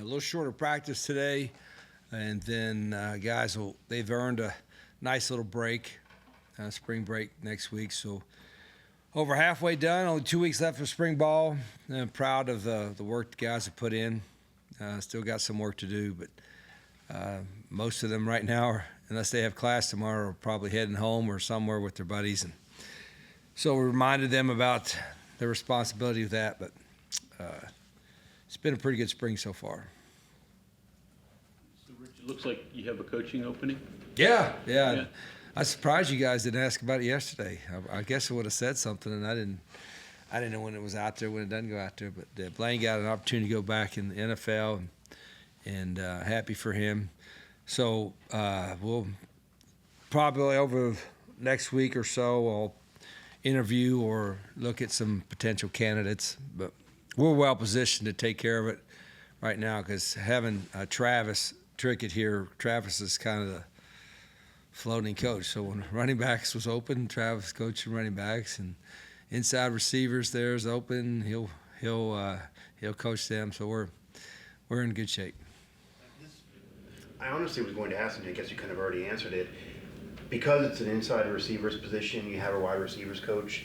little shorter practice today, and then they've earned a nice little break, spring break next week. So over halfway done, only 2 weeks left for spring ball. I'm proud of the work the guys have put in. Still got some work to do, but most of them right now, unless they have class tomorrow, are probably heading home or somewhere with their buddies. And so we reminded them about their responsibility with that, but it's been a pretty good spring so far. So, Rich, it looks like you have a coaching opening? Yeah. I was surprised you guys didn't ask about it yesterday. I guess I would have said something, and I didn't know when it was out there, when it doesn't go out there. But Blaine got an opportunity to go back in the NFL, and happy for him. So we'll probably over next week or so I'll interview or look at some potential candidates. But we're well positioned to take care of it right now because having Travis Trickett here, Travis is kind of the floating coach. So when running backs was open, Travis coaching running backs, and inside receivers there is open. He'll coach them. So we're in good shape. I honestly was going to ask, and I guess you kind of already answered it. Because it's an inside receivers position, you have a wide receivers coach.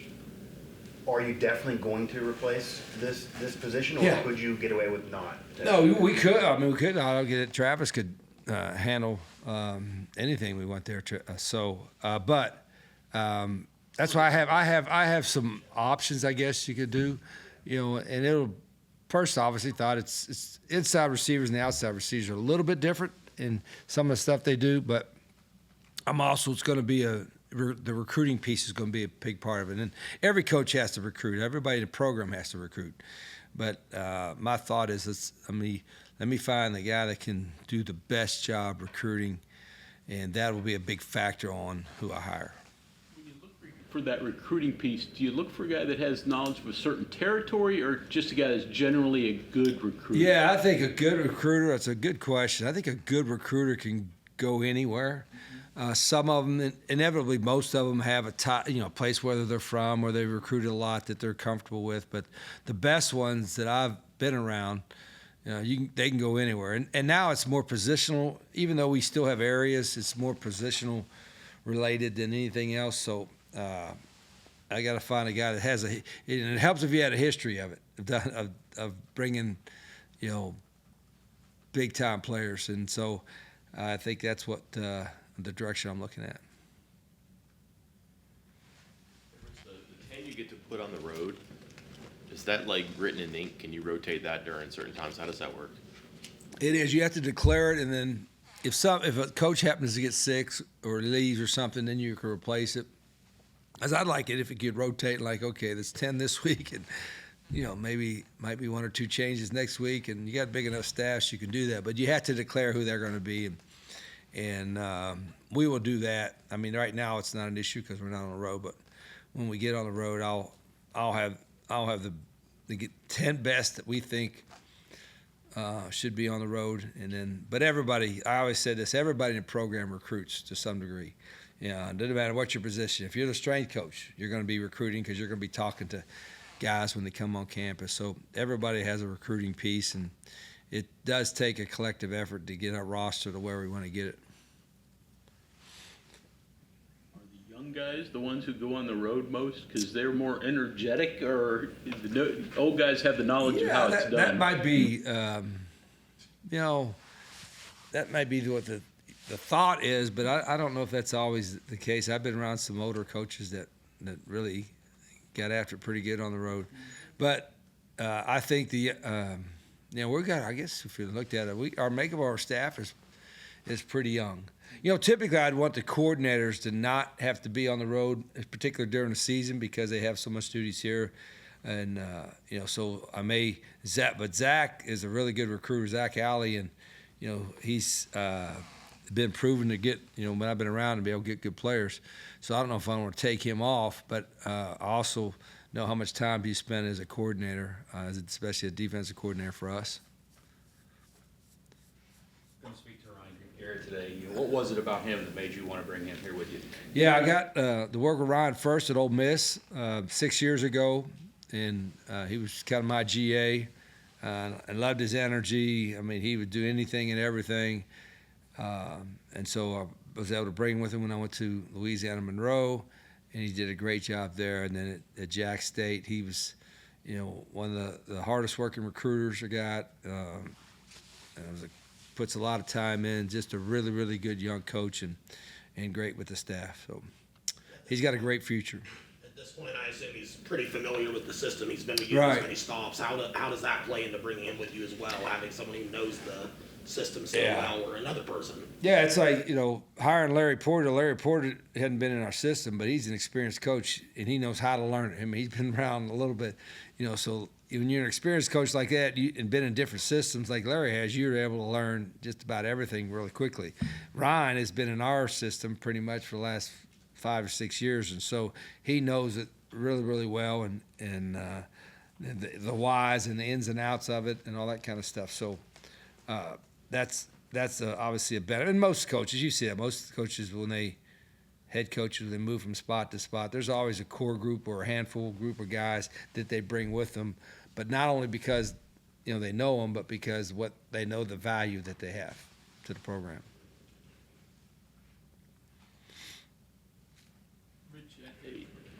Are you definitely going to replace this position, or could you get away with not? No, we could. I mean, we could. I don't get it. Travis could handle anything we want there. But that's why I have some options, I guess you could do, and it'll. First, obviously, thought it's inside receivers and the outside receivers are a little bit different in some of the stuff they do, but it's going to be the recruiting piece is going to be a big part of it. And every coach has to recruit. Everybody in the program has to recruit. But my thought is let me find the guy that can do the best job recruiting, and that will be a big factor on who I hire. When you look for that recruiting piece, do you look for a guy that has knowledge of a certain territory or just a guy that's generally a good recruiter? Yeah, I think a good recruiter, that's a good question. I think a good recruiter can go anywhere. Some of them, inevitably, most of them have a place where they're from, where they've recruited a lot that they're comfortable with. But the best ones that I've been around, they can go anywhere. And now it's more positional. Even though we still have areas, it's more positional related than anything else. So I got to find a guy that has and it helps if you had a history of it, of bringing, big time players. And so I think that's what the direction I'm looking at. The 10 you get to put on the road, is that like written in ink? Can you rotate that during certain times? How does that work? It is. You have to declare it, and then if a coach happens to get sick or leaves or something, then you can replace it. As I'd like it if it could rotate, like, okay, there's 10 this week, and maybe might be one or two changes next week, and you got big enough staffs you can do that. But you have to declare who they're going to be, and we will do that. I mean, right now it's not an issue because we're not on the road, but when we get on the road, I'll have the 10 best that we think should be on the road, but everybody. I always said this: everybody in the program recruits to some degree. It doesn't matter what your position. If you're the strength coach, you're going to be recruiting because you're going to be talking to guys when they come on campus. So everybody has a recruiting piece, and it does take a collective effort to get our roster to where we want to get it. Are the young guys the ones who go on the road most because they're more energetic, or the old guys have the knowledge of how it's done? That might be, that might be what the thought is, but I don't know if that's always the case. I've been around some older coaches that really got after it pretty good on the road. But I think we've got, I guess if you looked at it, our makeup of our staff is pretty young. Typically I'd want the coordinators to not have to be on the road, particularly during the season, because they have so much duties here. And, so but Zach is a really good recruiter, Zach Alley, and, he's been proven to get, when I've been around, to be able to get good players. So I don't know if I want to take him off, but I also know how much time he spent as a coordinator, especially a defensive coordinator for us. Going to speak to Ryan Garrett today. What was it about him that made you want to bring him here with you? Yeah, I got to work with Ryan first at Ole Miss 6 years ago, and he was kind of my GA. and loved his energy. I mean, he would do anything and everything. And so I was able to bring him with him when I went to Louisiana Monroe, and he did a great job there. And then at Jack State, he was, one of the hardest working recruiters I got. And puts a lot of time in, just a really, really good young coach and great with the staff. So he's got a great future. At this point, I assume he's pretty familiar with the system. He's been to you Right. as many stops. How does that play into bringing him with you as well, having someone who knows the system so Yeah. well, or another person? Yeah, it's like, hiring Larry Porter. Larry Porter hadn't been in our system, but he's an experienced coach, and he knows how to learn it. I mean, he's been around a little bit, so when you're an experienced coach like that and been in different systems like Larry has, you're able to learn just about everything really quickly. Ryan has been in our system pretty much for the last 5 or 6 years, and so he knows it really, really well, and the whys and the ins and outs of it and all that kind of stuff. So that's obviously a better. And most coaches, you see that most coaches head coaches, they move from spot to spot. There's always a core group or a handful group of guys that they bring with them, but not only because they know them, but because what they know the value that they have to the program. Rich,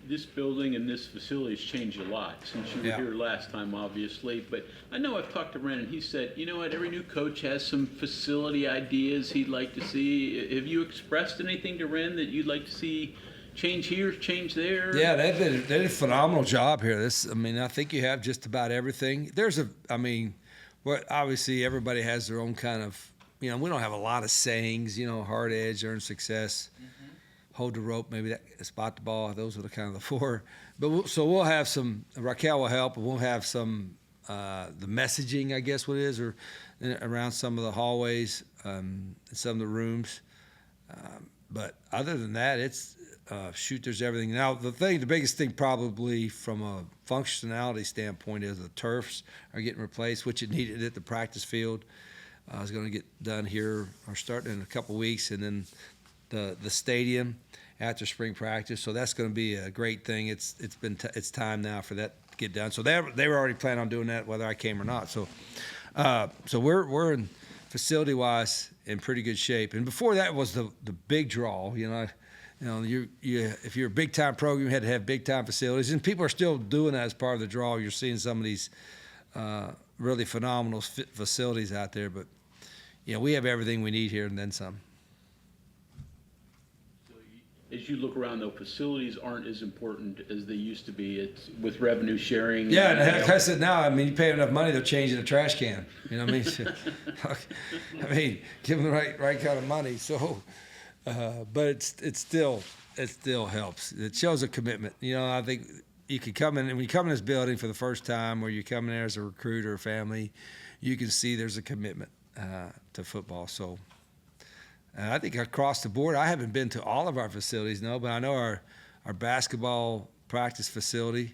this building and this facility has changed a lot since you were Yeah. here last time, obviously. But I know I've talked to Ren, and he said, you know what, every new coach has some facility ideas he'd like to see. Have you expressed anything to Ren that you'd like to see change here, change there? Yeah, they did a phenomenal job here. I think you have just about everything. Obviously everybody has their own kind of, we don't have a lot of sayings, hard edge, earn success, hold the rope, maybe that, spot the ball. Those are the kind of the four. But we'll have some, Raquel will help, and we'll have some, the messaging, I guess what it is, or around some of the hallways, and some of the rooms. But other than that, it's, there's everything. Now, the biggest thing probably from a functionality standpoint is the turfs are getting replaced, which it needed at the practice field. It's going to get done here or starting in a couple weeks, and then the stadium after spring practice. So that's going to be a great thing. It's time now for that to get done. So they were already planning on doing that whether I came or not. So we're in facility wise in pretty good shape. And before that was the big draw. If you're a big time program, you had to have big time facilities, and people are still doing that as part of the draw. You're seeing some of these really phenomenal facilities out there, but we have everything we need here and then some. As you look around, though, facilities aren't as important as they used to be. It's with revenue sharing. Yeah, and like I said, now, you pay enough money, they're changing a trash can. You know what I mean? Give them the right kind of money. So, but it still helps. It shows a commitment. I think you could come in, and when you come in this building for the first time, or you come in there as a recruit or a family, you can see there's a commitment to football. So. I think across the board, I haven't been to all of our facilities, no, but I know our basketball practice facility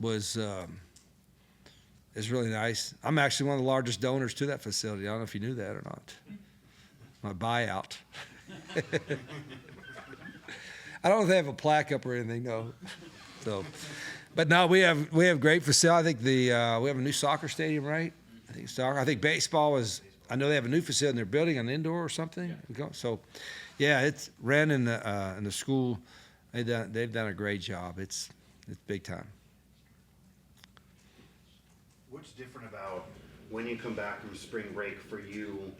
is really nice. I'm actually one of the largest donors to that facility. I don't know if you knew that or not. My buyout. I don't know if they have a plaque up or anything, no. So, but no, we have great facility. I think we have a new soccer stadium, right? I think baseball is. I know they have a new facility in their building, an indoor or something. Yeah. So, yeah, it's Ren and the school. They've done a great job. It's big time. What's different about when you come back from spring break for you,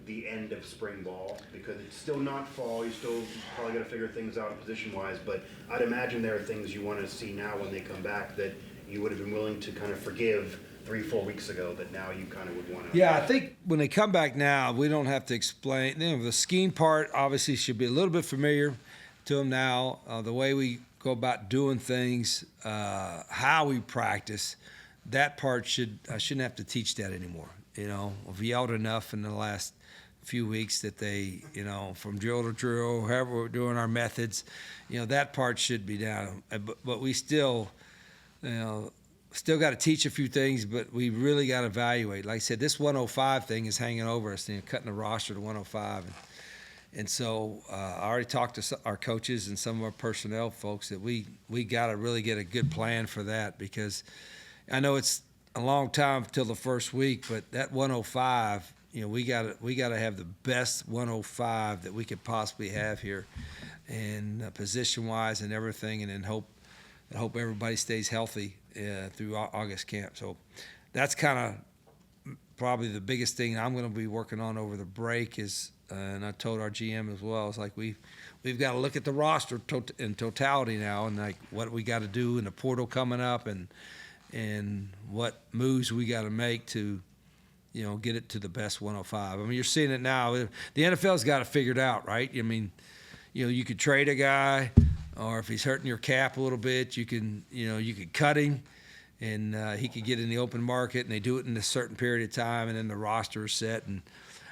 the end of spring ball? Because it's still not fall. You still probably got to figure things out position-wise. But I'd imagine there are things you want to see now when they come back that you would have been willing to kind of forgive 3-4 weeks ago that now you kind of would want to. Yeah, I think when they come back now, we don't have to explain. The scheme part obviously should be a little bit familiar to them now. The way we go about doing things, how we practice, that part I shouldn't have to teach that anymore. We've yelled enough in the last few weeks that they, from drill to drill, however we're doing our methods, that part should be down. But we still got to teach a few things, but we really got to evaluate. Like I said, this 105 thing is hanging over us, cutting the roster to 105. And so I already talked to our coaches and some of our personnel folks that we got to really get a good plan for that, because I know it's a long time till the first week, but that 105, we got to have the best 105 that we could possibly have here, and position wise and everything, and then hope everybody stays healthy through August camp. So that's kind of probably the biggest thing I'm going to be working on over the break is, and I told our GM as well, it's like we've got to look at the roster in totality now, and like what we got to do in the portal coming up, and what moves we got to make to, get it to the best 105. I mean, you're seeing it now. The NFL's got it figured out, right? I mean, you could trade a guy, or if he's hurting your cap a little bit, you could cut him, and he could get in the open market, and they do it in a certain period of time, and then the roster is set. And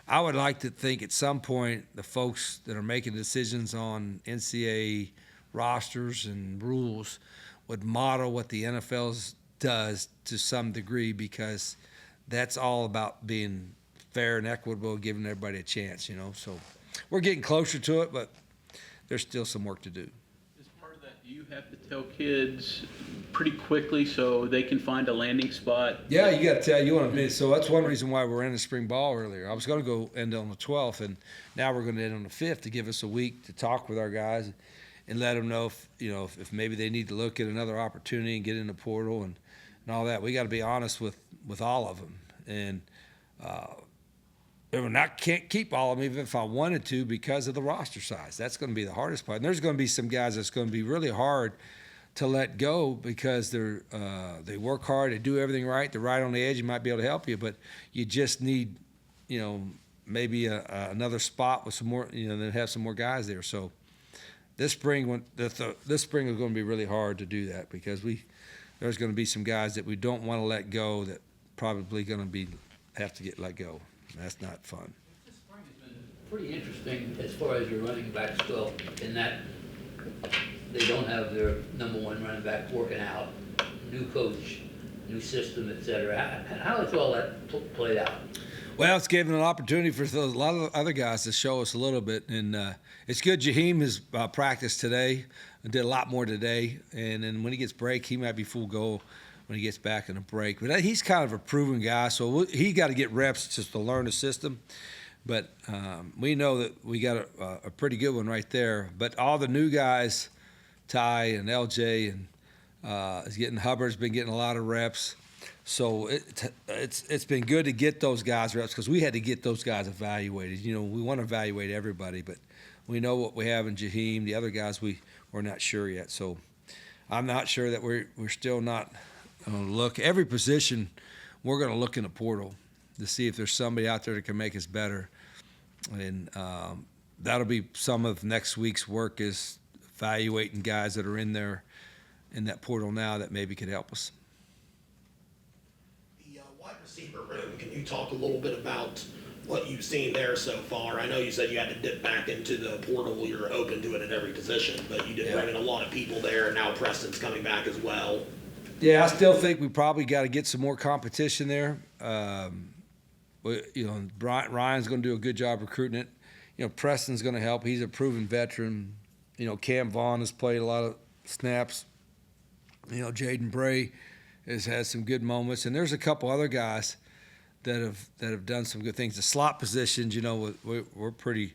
I would like to think at some point the folks that are making decisions on NCAA rosters and rules would model what the NFL does to some degree, because that's all about being fair and equitable, giving everybody a chance, So we're getting closer to it, but there's still some work to do. As part of that, do you have to tell kids pretty quickly so they can find a landing spot? Yeah, you got to tell you want to. So that's one reason why we're in the spring ball earlier. I was going to go end on the 12th, and now we're going to end on the 5th to give us a week to talk with our guys and let them know if maybe they need to look at another opportunity and get in the portal and all that. We got to be honest with all of them, and can't keep all of them even if I wanted to because of the roster size. That's going to be the hardest part. And there's going to be some guys that's going to be really hard to let go because they work hard, they do everything right, they're right on the edge. You might be able to help you, but you just need, maybe another spot with some more, then have some more guys there. So this spring, this spring is going to be really hard to do that because there's going to be some guys that we don't want to let go that probably going to have to get let go. That's not fun. This spring has been pretty interesting as far as your running backs go, in that they don't have their number one running back working out, new coach, new system, et cetera. How has all that played out? Well, it's given an opportunity for a lot of other guys to show us a little bit, and it's good. Jaheim has practiced today and did a lot more today, and then when he gets break, he might be full go when he gets back in a break. But he's kind of a proven guy, so he got to get reps just to learn the system. But we know that we got a pretty good one right there. But all the new guys, Ty and LJ and Hubbard's been getting a lot of reps. So it's been good to get those guys reps because we had to get those guys evaluated. We want to evaluate everybody, but we know what we have in Jaheim. The other guys we're not sure yet. So I'm not sure that we're still not going to look. Every position we're going to look in the portal to see if there's somebody out there that can make us better. And that'll be some of next week's work, is evaluating guys that are in there in that portal now that maybe could help us. The wide receiver room, can you talk a little bit about what you've seen there so far? I know you said you had to dip back into the portal. You're open to it at every position, but you did bring in a lot of people there, and now Preston's coming back as well. Yeah, I still think we probably got to get some more competition there. Ryan's going to do a good job recruiting it. Preston's going to help. He's a proven veteran. Cam Vaughn has played a lot of snaps. Jaden Bray has had some good moments, and there's a couple other guys that have done some good things. The slot positions, we're pretty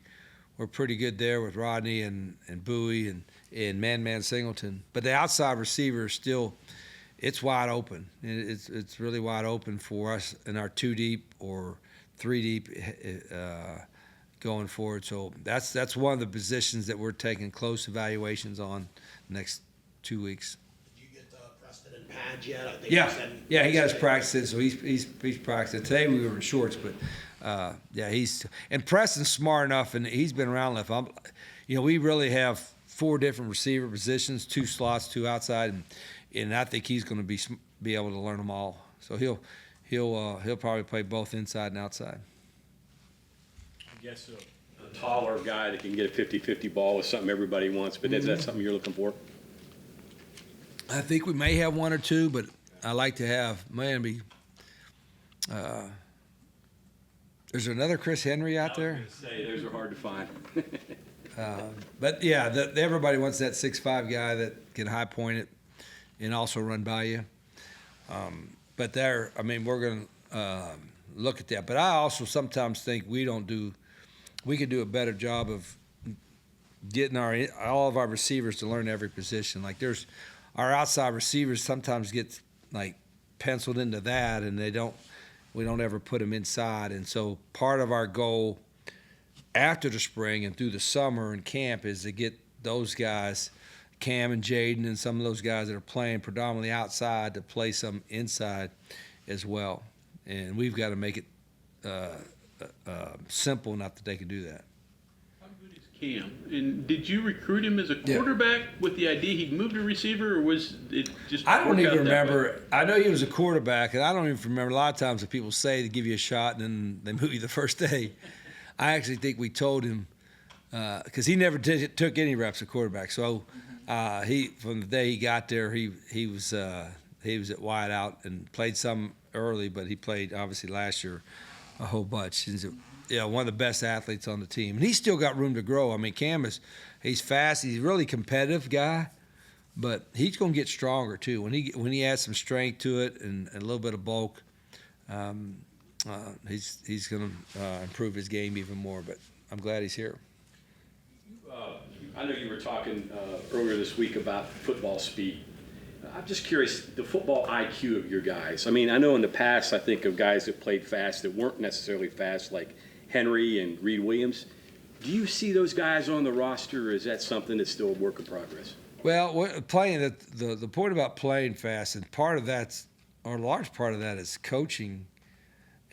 good there with Rodney and Bowie and Man Singleton. But the outside receiver is still, it's wide open. It's really wide open for us in our 2 deep or 3 deep going forward. So that's one of the positions that we're taking close evaluations on next 2 weeks. Did you get Preston and Padge yet? I think Yeah, you said he got his practices, so he's practicing. Today we were in shorts, but and Preston's smart enough, and he's been around enough. We really have 4 different receiver positions, 2 slots, 2 outside, and I think he's going to be able to learn them all. So he'll probably play both inside and outside. I guess a taller guy that can get a 50-50 ball is something everybody wants, but is that something you're looking for? I think we may have 1 or 2, but I like to have there's another Chris Henry out there. I was gonna say, those are hard to find. But yeah, everybody wants that 6'5" guy that can high point it and also run by you. but there, I mean, we're going to look at that. But I also sometimes think we could do a better job of getting all of our receivers to learn every position. Like our outside receivers sometimes get like penciled into that, and we don't ever put them inside. And so part of our goal after the spring and through the summer and camp is to get those guys, Cam and Jaden and some of those guys that are playing predominantly outside, to play some inside as well. And we've got to make it simple enough that they can do that. How good is Cam? And did you recruit him as a quarterback with the idea he'd move to receiver, or was it just? I don't work out even that way? remember. I know he was a quarterback, and I don't even remember. A lot of times that people say to give you a shot, and then they move you the first day. I actually think we told him because he never took any reps at quarterback. So he, from the day he got there, he was at wide out and played some early, but he played obviously last year a whole bunch. He's one of the best athletes on the team, and he's still got room to grow. I mean, Cam he's fast. He's a really competitive guy, but he's going to get stronger too when he adds some strength to it and a little bit of bulk. He's going to improve his game even more. But I'm glad he's here. I know you were talking earlier this week about football speed. I'm just curious, the football IQ of your guys. I mean, I know in the past I think of guys that played fast that weren't necessarily fast, like Henry and Reed Williams. Do you see those guys on the roster, or is that something that's still a work in progress? Well, the point about playing fast, and part of that's, or a large part of that, is coaching,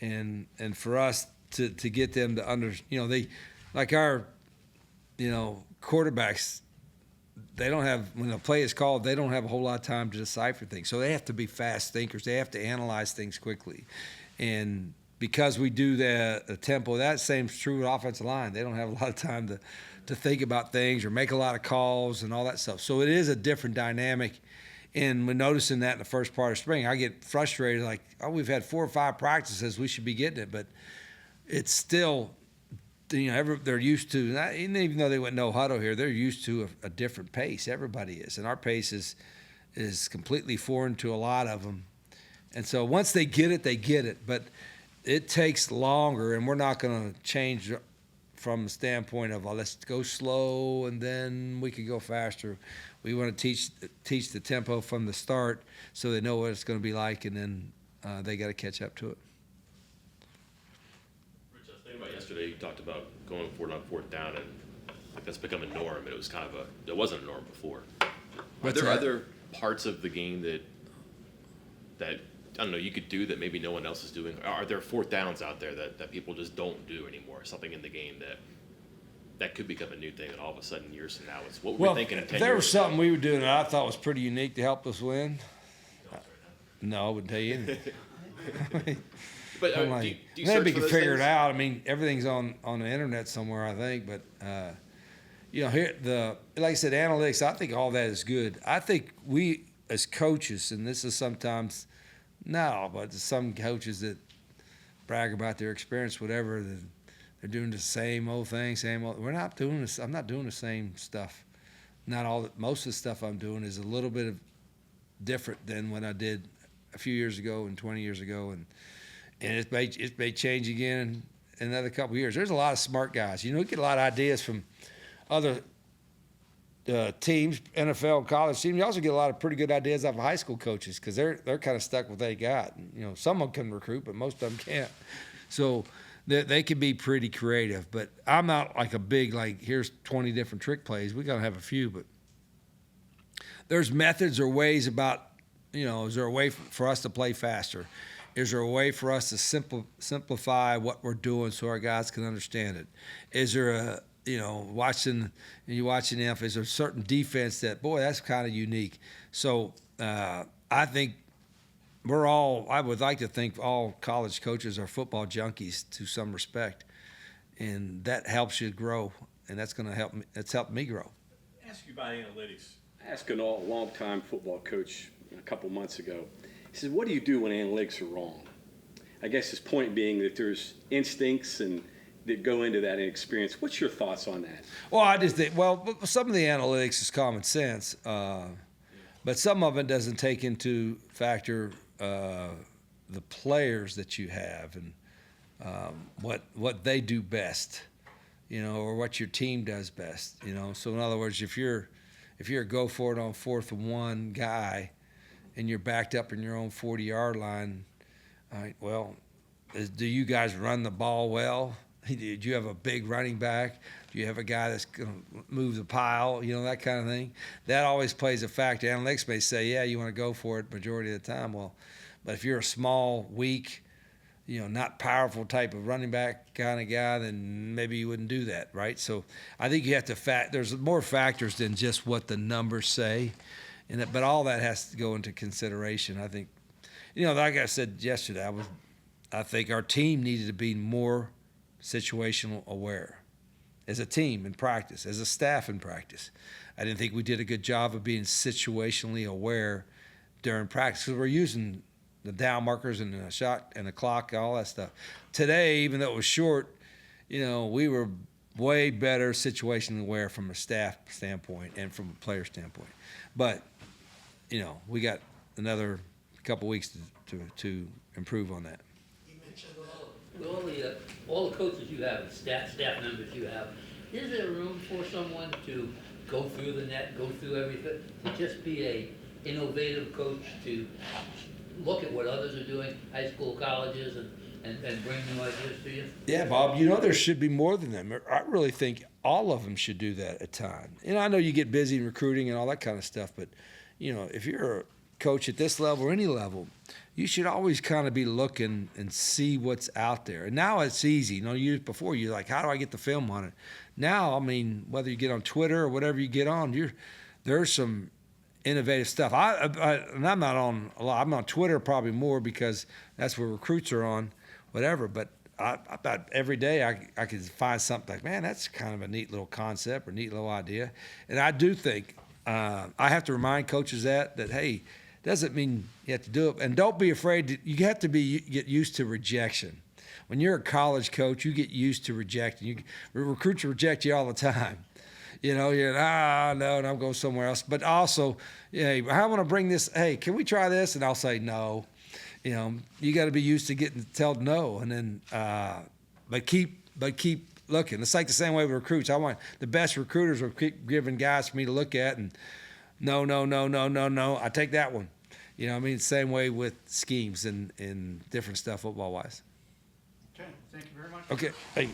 and for us to get them to they like our quarterbacks. They don't have, when the play is called, they don't have a whole lot of time to decipher things. So they have to be fast thinkers. They have to analyze things quickly. And because we do the tempo, that same's true with offensive line. They don't have a lot of time to think about things or make a lot of calls and all that stuff. So it is a different dynamic. And we're noticing that in the first part of spring. I get frustrated, like, we've had 4 or 5 practices. We should be getting it. But it's still – they're used to, even though they went no huddle here, they're used to a different pace. Everybody is, and our pace is completely foreign to a lot of them. And so once they get it, they get it. But it takes longer, and we're not going to change from the standpoint of let's go slow and then we can go faster. We want to teach the tempo from the start so they know what it's going to be like, and then they got to catch up to it. Yesterday, you talked about going for it on 4th down, and like that's become a norm. And it was it wasn't a norm before. Are there other parts of the game that I don't know you could do that maybe no one else is doing? Are there 4th downs out there that people just don't do anymore? Something in the game that could become a new thing, and all of a sudden years from now, it's what we're thinking in 10 years. There was something we were doing that I thought was pretty unique to help us win. No, I wouldn't tell you anything. But do you search maybe for can those figure things? it out. I mean, everything's on the internet somewhere, I think. But here like I said, analytics. I think all that is good. I think we as coaches, and this is sometimes but some coaches that brag about their experience, whatever. They're doing the same old thing, same old. We're not doing this. I'm not doing the same stuff. Most of the stuff I'm doing is a little bit of different than what I did a few years ago and 20 years ago, and it may change again in another couple of years. There's a lot of smart guys. We get a lot of ideas from other teams, NFL and college teams. You also get a lot of pretty good ideas off of high school coaches because they're kind of stuck with what they got. Some of them can recruit, but most of them can't. So they can be pretty creative. But I'm not like a big, here's 20 different trick plays. We're going to have a few, but there's methods or ways about, is there a way for us to play faster? Is there a way for us to simplify what we're doing so our guys can understand it? Is there watching the NFL, is there a certain defense that, that's kind of unique? So I think I would like to think all college coaches are football junkies to some respect, and that helps you grow, and that's going to help me. That's helped me grow. Ask you about analytics. I asked a long-time football coach a couple months ago. He says, what do you do when analytics are wrong? I guess his point being that there's instincts and that go into that experience. What's your thoughts on that? Well, I just think, some of the analytics is common sense, but some of it doesn't take into factor the players that you have and what they do best, or what your team does best, So in other words, if you're a go for it on 4th and 1 guy, and you're backed up in your own 40-yard line, all right, well, do you guys run the ball well? Do you have a big running back? Do you have a guy that's going to move the pile? That kind of thing. That always plays a factor. Analytics may say, yeah, you want to go for it majority of the time. Well, but if you're a small, weak, not powerful type of running back kind of guy, then maybe you wouldn't do that, right? So I think you have to there's more factors than just what the numbers say, but all that has to go into consideration. I think, like I said yesterday, I think our team needed to be more situational aware as a team in practice, as a staff in practice. I didn't think we did a good job of being situationally aware during practice because we're using the down markers and the shot and the clock, all that stuff. Today, even though it was short, we were way better situationally aware from a staff standpoint and from a player standpoint. But, we got another couple weeks to improve on that. You mentioned With all the coaches you have, staff members you have, is there room for someone to go through the net, go through everything, to just be a innovative coach, to look at what others are doing, high school, colleges, and bring new ideas to you? Yeah, Bob, there should be more than them. I really think all of them should do that at times. I know you get busy in recruiting and all that kind of stuff, but, if you're a coach at this level or any level, you should always kind of be looking and see what's out there. And now it's easy. Before you're like, how do I get the film on it? Now, whether you get on Twitter or whatever you get on, there's some innovative stuff. And I'm not on a lot. I'm on Twitter probably more because that's where recruits are on, whatever. But about every day I could find something like, man, that's kind of a neat little concept or neat little idea. And I do think I have to remind coaches that hey, doesn't mean you have to do it. And don't be afraid. You have to get used to rejection. When you're a college coach, you get used to rejecting. Recruits reject you all the time. You're no, and I'm going somewhere else. But also, I want to bring this. Hey, can we try this? And I'll say no. You got to be used to getting told no, and then but keep looking. It's like the same way with recruits. I want the best recruiters will keep giving guys for me to look at, and no. I take that one. Same way with schemes and different stuff football wise. Okay, thank you very much. Okay, hey.